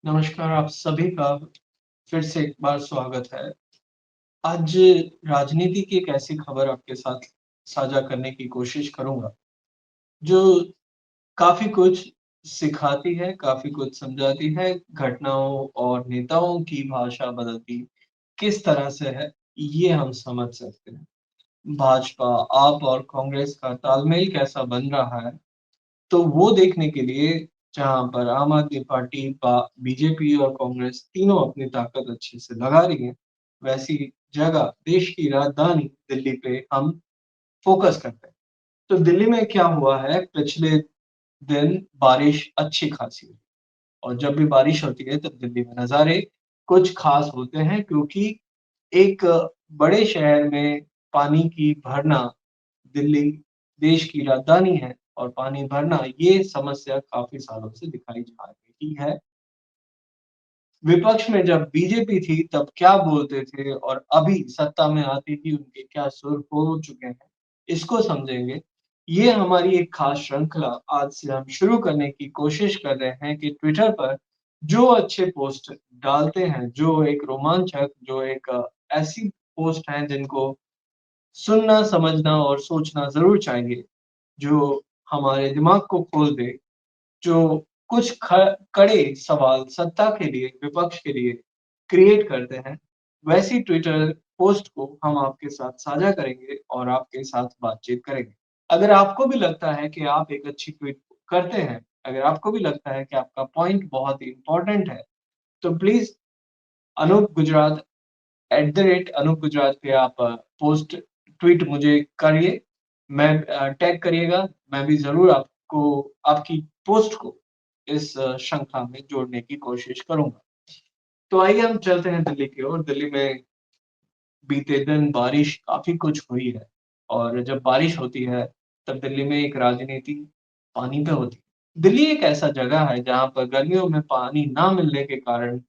नमस्कार, आप सभी का फिर से एक बार स्वागत है। आज राजनीति की एक ऐसी खबर आपके साथ साझा करने की कोशिश करूँगा, जो काफ़ी कुछ सिखाती है, काफ़ी कुछ समझाती है, घटनाओं और नेताओं की भाषा बदलती किस तरह से है, ये हम समझ सकते हैं। भाजपा, आप और कांग्रेस का तालमेल कैसा बन रहा है, तो वो देखने के लिए जहाँ पर आम आदमी पार्टी, बीजेपी और कांग्रेस तीनों अपनी ताकत अच्छे से लगा रही हैं, वैसी जगह देश की राजधानी दिल्ली पे हम फ़ोकस करते हैं। तो दिल्ली में क्या हुआ है, पिछले दिन बारिश अच्छी खासी हुई और जब भी बारिश होती है तब दिल्ली में नज़ारे कुछ ख़ास होते हैं क्योंकि एक बड़े शहर में पानी की भरना दिल्ली देश की राजधानी है और पानी भरना ये समस्या काफ़ी सालों से दिखाई जा रही है। विपक्ष में जब बीजेपी थी तब क्या बोलते थे और अभी सत्ता में आते ही उनके क्या सुर हो चुके हैं, इसको समझेंगे। ये हमारी एक खास श्रृंखला आज से हम शुरू करने की कोशिश कर रहे हैं कि ट्विटर पर जो अच्छे पोस्ट डालते हैं, जो एक रोमांचक, जो एक ऐसी पोस्ट हैं जिनको सुनना, समझना और सोचना ज़रूर चाहिए, जो हमारे दिमाग को खोल दे, जो कुछ कड़े सवाल सत्ता के लिए, विपक्ष के लिए क्रिएट करते हैं, वैसी ट्विटर पोस्ट को हम आपके साथ साझा करेंगे और आपके साथ बातचीत करेंगे। अगर आपको भी लगता है कि आप एक अच्छी ट्वीट करते हैं, अगर आपको भी लगता है कि आपका पॉइंट बहुत ही इम्पोर्टेंट है, तो प्लीज़ अनूप गुजरात @अनूप गुजरात पे आप पोस्ट ट्वीट मुझे करिए। मैं टैग करिएगा, मैं भी ज़रूर आपको आपकी पोस्ट को इस श्रृंखला में जोड़ने की कोशिश करूँगा। तो आइए हम चलते हैं दिल्ली की ओर। दिल्ली में बीते दिन बारिश काफ़ी कुछ हुई है और जब बारिश होती है, तब दिल्ली में एक राजनीति पानी पे होती है। दिल्ली एक ऐसा जगह है जहाँ पर गर्मियों में पानी ना मिलने के कारण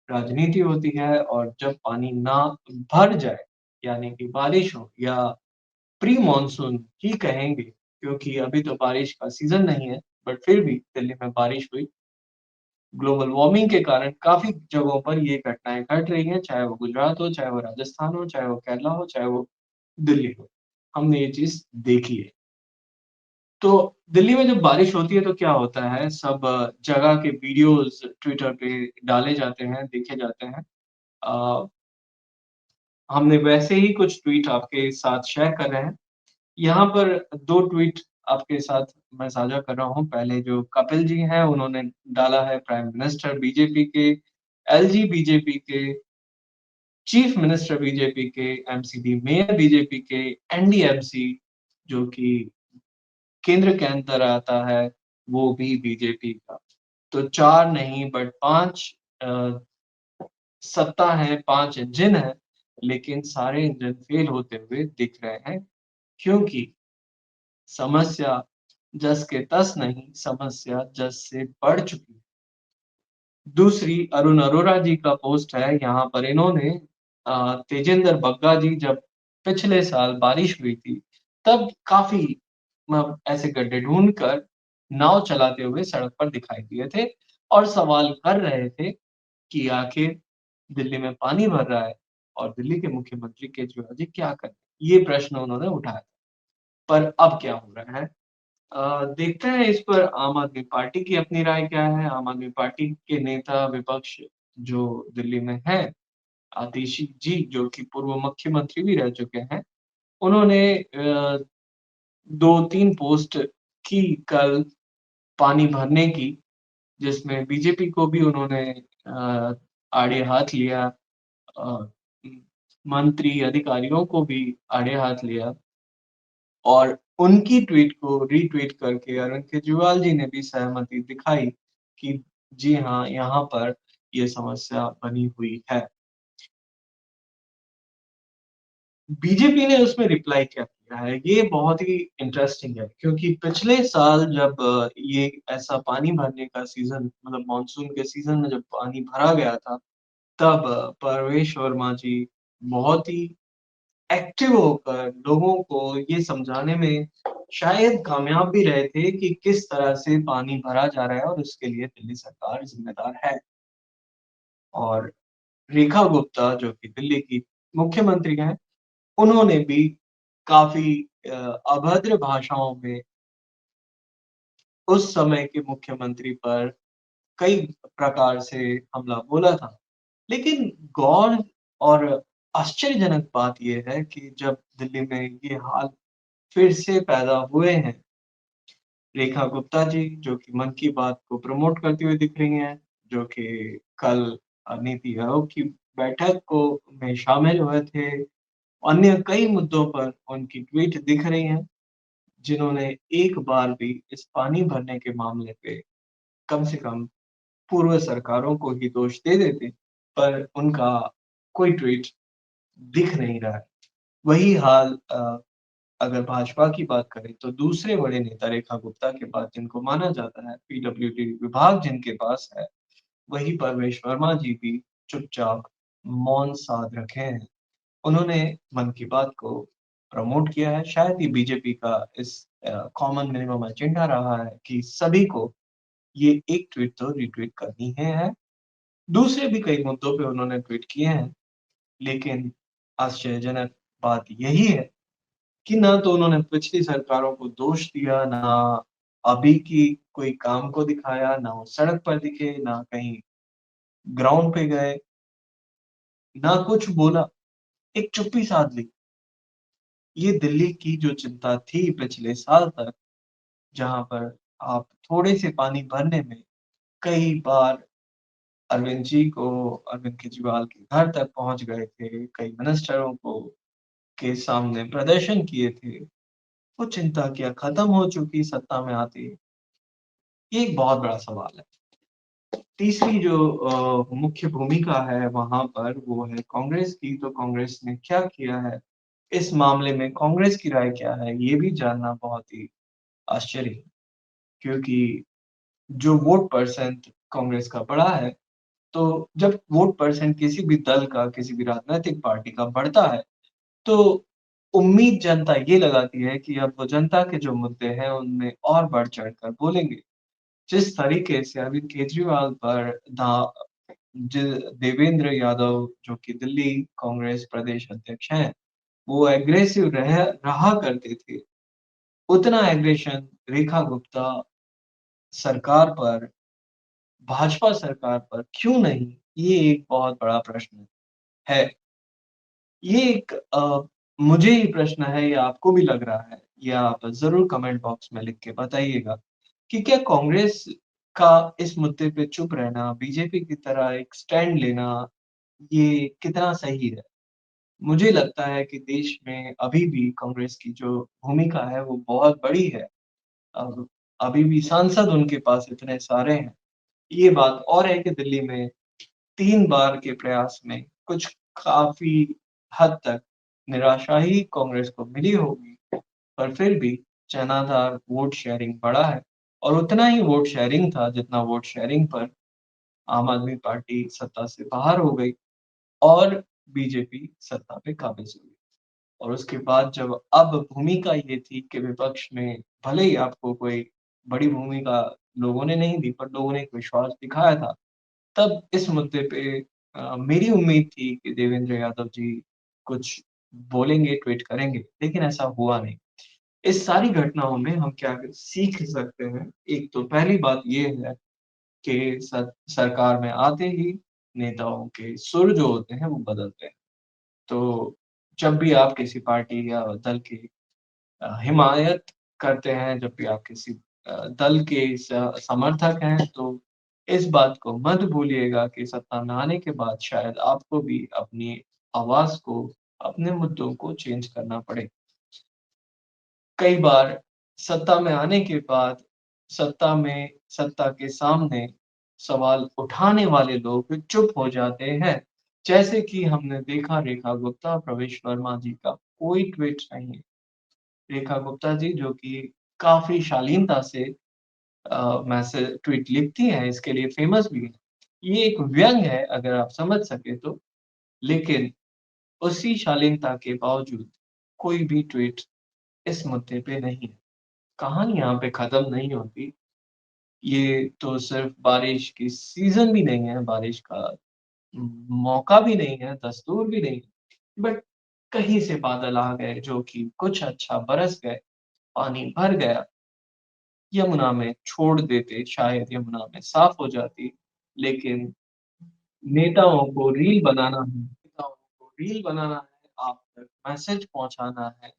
राजनीति होती है और जब पानी ना भर जाए, यानी कि बारिश हो या प्री मानसून ही कहेंगे क्योंकि अभी तो बारिश का सीज़न नहीं है, बट फिर भी दिल्ली में बारिश हुई। ग्लोबल वार्मिंग के कारण काफ़ी जगहों पर ये घटनाएँ घट रही हैं, चाहे वो गुजरात हो, चाहे वो राजस्थान हो, चाहे वो केरला हो, चाहे वो दिल्ली हो। हमने ये चीज़ देखी है। तो दिल्ली में जब बारिश होती है तो क्या होता है, सब जगह के वीडियोज़ ट्विटर पे डाले जाते हैं, देखे जाते हैं। अ, हमने वैसे ही कुछ ट्वीट आपके साथ शेयर कर रहे हैं। यहाँ पर 2 ट्वीट आपके साथ मैं साझा कर रहा हूँ। पहले जो कपिल जी हैं, उन्होंने डाला है प्राइम मिनिस्टर बीजेपी के, एलजी बीजेपी के, चीफ मिनिस्टर बीजेपी के, एमसीडी मेयर बीजेपी के, एनडीएमसी जो कि केंद्र के अंदर आता है, वो भी बीजेपी का। तो 4 नहीं बट 5 अ, सत्ता है, 5 इंजन हैं, लेकिन सारे इंजन फेल होते हुए दिख रहे हैं क्योंकि समस्या जस के तस नहीं, समस्या जस से बढ़ चुकी है। दूसरी अरुण अरोड़ा जी का पोस्ट है, यहाँ पर इन्होंने तेजिंदर बग्गा जी जब पिछले साल बारिश हुई थी, तब काफ़ी ऐसे गड्ढे ढूँढ कर नाव चलाते हुए सड़क पर दिखाई दिए थे और सवाल कर रहे थे कि आखिर दिल्ली में पानी भर रहा है और दिल्ली के मुख्यमंत्री केजरीवाल जी क्या करें? ये प्रश्न उन्होंने उठाया। पर अब क्या हो रहा है? देखते हैं इस पर आम आदमी पार्टी की अपनी राय क्या है। आम आदमी पार्टी के नेता विपक्ष जो दिल्ली में हैं, आतिशी जी जो कि पूर्व मुख्यमंत्री भी रह चुके हैं, उन्होंने 2-3 पोस्ट की कल पानी भरने की, जिसमें बीजेपी को भी उन्होंने आड़े हाथ लिया, अ, मंत्री अधिकारियों को भी आड़े हाथ लिया। और उनकी ट्वीट को रीट्वीट करके अरविंद केजरीवाल जी ने भी सहमति दिखाई कि जी हाँ, यहाँ पर ये समस्या बनी हुई है। बीजेपी ने उसमें रिप्लाई क्या किया है, ये बहुत ही इंटरेस्टिंग है क्योंकि पिछले साल जब ये ऐसा पानी भरने का सीज़न मतलब मानसून के सीज़न में जब पानी भरा गया था, तब परवेश वर्मा जी बहुत ही एक्टिव होकर लोगों को ये समझाने में शायद कामयाब भी रहे थे कि किस तरह से पानी भरा जा रहा है और उसके लिए दिल्ली सरकार ज़िम्मेदार है। और रेखा गुप्ता जो कि दिल्ली की मुख्यमंत्री हैं, उन्होंने भी काफ़ी अ, अभद्र भाषाओं में उस समय के मुख्यमंत्री पर कई प्रकार से हमला बोला था। लेकिन गौर और आश्चर्यजनक बात ये है कि जब दिल्ली में ये हाल फिर से पैदा हुए हैं, रेखा गुप्ता जी जो कि मन की बात को प्रमोट करती हुई दिख रही हैं, जो कि कल नीति आयोग की बैठक को में शामिल हुए थे। अन्य कई मुद्दों पर उनकी ट्वीट दिख रही हैं, जिन्होंने एक बार भी इस पानी भरने के मामले पे कम से कम पूर्व सरकारों को ही दोष दे देते, पर उनका कोई ट्वीट दिख नहीं रहा है। वही हाल अगर भाजपा की बात करें तो दूसरे बड़े नेता रेखा गुप्ता के बाद जिनको माना जाता है, पीडब्ल्यूडी विभाग जिनके पास है, वही परवेश वर्मा जी भी चुपचाप मौन साध रखे हैं। उन्होंने मन की बात को प्रमोट किया है, शायद ये बीजेपी का इस कॉमन मिनिमम एजेंडा रहा है कि सभी को ये एक ट्वीट तो रीट्वीट करनी ही है। दूसरे भी कई मुद्दों पे उन्होंने ट्वीट किए हैं, लेकिन आश्चर्यजनक बात यही है कि ना तो उन्होंने पिछली सरकारों को दोष दिया, ना अभी की कोई काम को दिखाया, ना वो सड़क पर दिखे, ना कहीं ग्राउंड पे गए, ना कुछ बोला, एक चुप्पी साध ली। ये दिल्ली की जो चिंता थी पिछले साल तक, जहाँ पर आप थोड़े से पानी भरने में कई बार अरविंद केजरीवाल के घर तक पहुँच गए थे, कई मिनिस्टरों को के सामने प्रदर्शन किए थे, वो चिंता क्या खत्म हो चुकी सत्ता में आते ही? ये एक बहुत बड़ा सवाल है। तीसरी जो मुख्य भूमिका है वहाँ पर वो है कांग्रेस की, तो कांग्रेस ने क्या किया है? इस मामले में कांग्रेस की राय क्या है? ये भी जानना बहुत ही आश्चर्य है, क्योंकि जो वोट परसेंट कांग्रेस का बढ़ा है, तो जब वोट परसेंट किसी भी दल का, किसी भी राजनैतिक पार्टी का बढ़ता है, तो उम्मीद जनता ये लगाती है कि अब वो जनता के जो मुद्दे हैं, उनमें और बढ़-चढ़ कर बोलेंगे। जिस तरीके से अरविंद केजरीवाल पर दा ज देवेंद्र यादव जो कि दिल्ली कांग्रेस प्रदेश अध्यक्ष हैं, वो एग्रेसिव रहा करते थे, उतना एग्रेशन रेखा गुप्ता सरकार पर, भाजपा सरकार पर क्यों नहीं? ये एक बहुत बड़ा प्रश्न है। ये एक मुझे ही प्रश्न है या आपको भी लग रहा है? या आप ज़रूर कमेंट बॉक्स में लिख के बताइएगा कि क्या कांग्रेस का इस मुद्दे पे चुप रहना, बीजेपी की तरह एक स्टैंड लेना, ये कितना सही है? मुझे लगता है कि देश में अभी भी कांग्रेस की जो भूमिका है वो बहुत बड़ी है। अब अभी भी सांसद उनके पास इतने सारे हैं। ये बात और है कि दिल्ली में 3 बार के प्रयास में कुछ काफ़ी हद तक निराशा ही कांग्रेस को मिली होगी, पर फिर भी जनाधार वोट शेयरिंग बढ़ा है और उतना ही वोट शेयरिंग था जितना वोट शेयरिंग पर आम आदमी पार्टी सत्ता से बाहर हो गई और बीजेपी सत्ता पे काबिज़ हुई। और उसके बाद जब अब भूमिका ये थी कि विपक्ष में भले ही आपको कोई बड़ी भूमिका लोगों ने नहीं दी, पर लोगों ने एक विश्वास दिखाया था। तब इस मुद्दे पे मेरी उम्मीद थी कि देवेंद्र यादव जी कुछ बोलेंगे, ट्वीट करेंगे, लेकिन ऐसा हुआ नहीं। इस सारी घटनाओं में हम क्या सीख सकते हैं? एक तो पहली बात ये है कि सरकार में आते ही नेताओं के सुर जो होते हैं वो बदलते हैं। तो जब भी आप किसी पार्टी या दल की हिमायत करते हैं, जब भी आप किसी दल के समर्थक हैं, तो इस बात को मत भूलिएगा कि सत्ता में आने के बाद शायद आपको भी अपनी आवाज़ को, अपने मुद्दों को चेंज करना पड़े। कई बार सत्ता में आने के बाद, सत्ता के सामने सवाल उठाने वाले लोग चुप हो जाते हैं। जैसे कि हमने देखा रेखा गुप्ता, प्रवेश वर्मा जी का कोई ट्वीट नहीं है। रेखा गुप्ता जी जो कि काफ़ी शालीनता से मैसेज ट्वीट लिखती हैं, इसके लिए फ़ेमस भी हैं। ये एक व्यंग है अगर आप समझ सकें तो, लेकिन उसी शालीनता के बावजूद कोई भी ट्वीट इस मुद्दे पे नहीं है। कहानी यहाँ पे खत्म नहीं होती। ये तो सिर्फ़ बारिश की सीज़न भी नहीं है बारिश का, मौका भी नहीं है, दस्तूर भी नहीं है, बट कहीं से बादल आ गए जो कि कुछ अच्छा बरस गए, पानी भर गया, यमुना में छोड़ देते, शायद यमुना में साफ हो जाती। लेकिन नेताओं को रील बनाना है, आप तक मैसेज पहुँचाना है।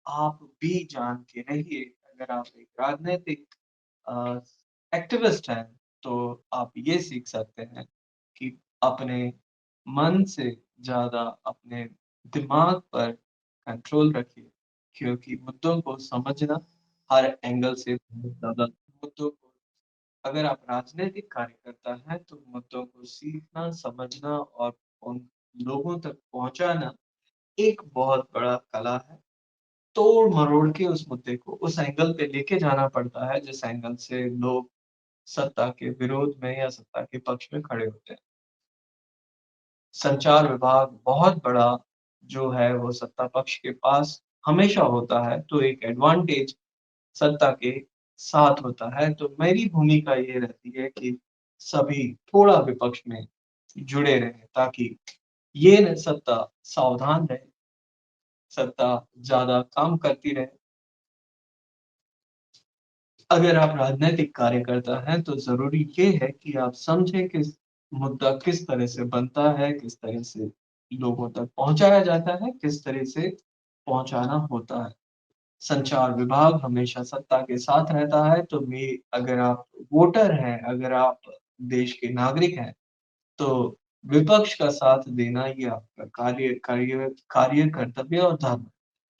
आप भी जान के रहिए, अगर आप एक राजनैतिक अ, एक्टिविस्ट हैं, तो आप ये सीख सकते हैं कि अपने मन से ज़्यादा अपने दिमाग पर कंट्रोल रखिए, क्योंकि मुद्दों को समझना हर एंगल से बहुत ज़्यादा मुद्दों को अगर आप राजनैतिक कार्यकर्ता हैं, तो मुद्दों को सीखना, समझना और उन लोगों तक पहुँचाना एक बहुत बड़ा कला है। तोड़-मरोड़ के उस मुद्दे को उस एंगल पे लेके जाना पड़ता है, जिस एंगल से लोग सत्ता के विरोध में या सत्ता के पक्ष में खड़े होते हैं। संचार विभाग बहुत बड़ा जो है वो सत्ता पक्ष के पास हमेशा होता है, तो एक एडवांटेज सत्ता के साथ होता है। तो मेरी भूमिका ये रहती है कि सभी थोड़ा विपक्ष में जुड़े रहें ताकि ये न सत्ता सावधान रहे, सत्ता ज़्यादा काम करती रहे। अगर आप राजनैतिक कार्यकर्ता हैं, तो ज़रूरी ये है कि आप समझें कि मुद्दा किस तरह से बनता है, किस तरह से लोगों तक पहुँचाया जाता है, किस तरह से पहुँचाना होता है। संचार विभाग हमेशा सत्ता के साथ रहता है, तो मे अगर आप वोटर हैं, अगर आप देश के नागरिक हैं, तो विपक्ष का साथ देना ये आपका कार्य कर्तव्य और धर्म है।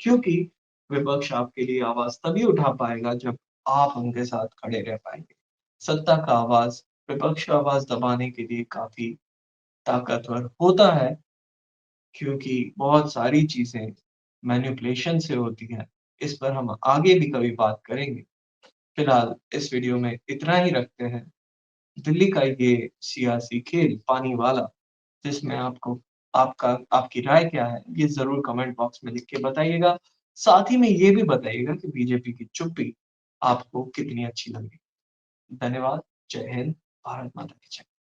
क्योंकि विपक्ष आपके लिए आवाज़ तभी उठा पाएगा जब आप उनके साथ खड़े रह पाएँगे। सत्ता का आवाज़ विपक्ष का आवाज़ दबाने के लिए काफ़ी ताकतवर होता है, क्योंकि बहुत सारी चीज़ें मैनिपुलेशन से होती हैं। इस पर हम आगे भी कभी बात करेंगे। फिलहाल इस वीडियो में इतना ही रखते हैं। दिल्ली का ये सियासी खेल पानी वाला, जिसमें आपको आपकी राय क्या है? ये ज़रूर कमेंट बॉक्स में लिख के बताइएगा। साथ ही में ये भी बताइएगा कि बीजेपी की चुप्पी आपको कितनी अच्छी लगी। धन्यवाद। जय हिंद। भारत माता की जय।